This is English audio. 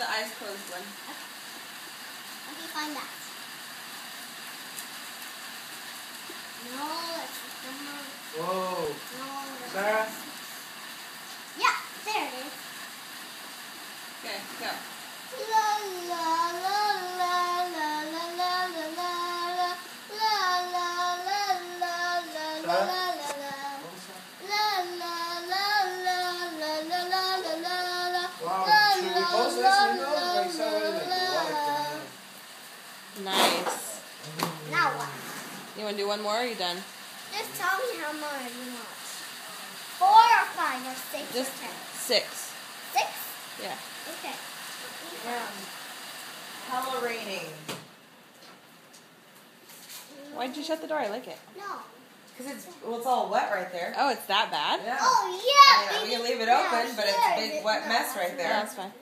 the eyes closed one. Let me find that. No, that's not. Whoa. No, Sarah? Yeah, there it is. Okay, go. La la la la la la la la la la la la la la la la la. La la la la la la la la la la. Wow, should we close this window? Like so, what is it? Nice. Now what? You want to do one more or are you done? Just tell me how much you want. 4 or 5 or 6 Just or 10? 6. 6? Yeah. Okay. Hella raining. Why'd you shut the door? I like it. No. Because it's all wet right there. Oh, it's that bad? Yeah. Oh, yeah. I mean, we can leave it open, but it's a big wet mess right Yeah, there. that's fine.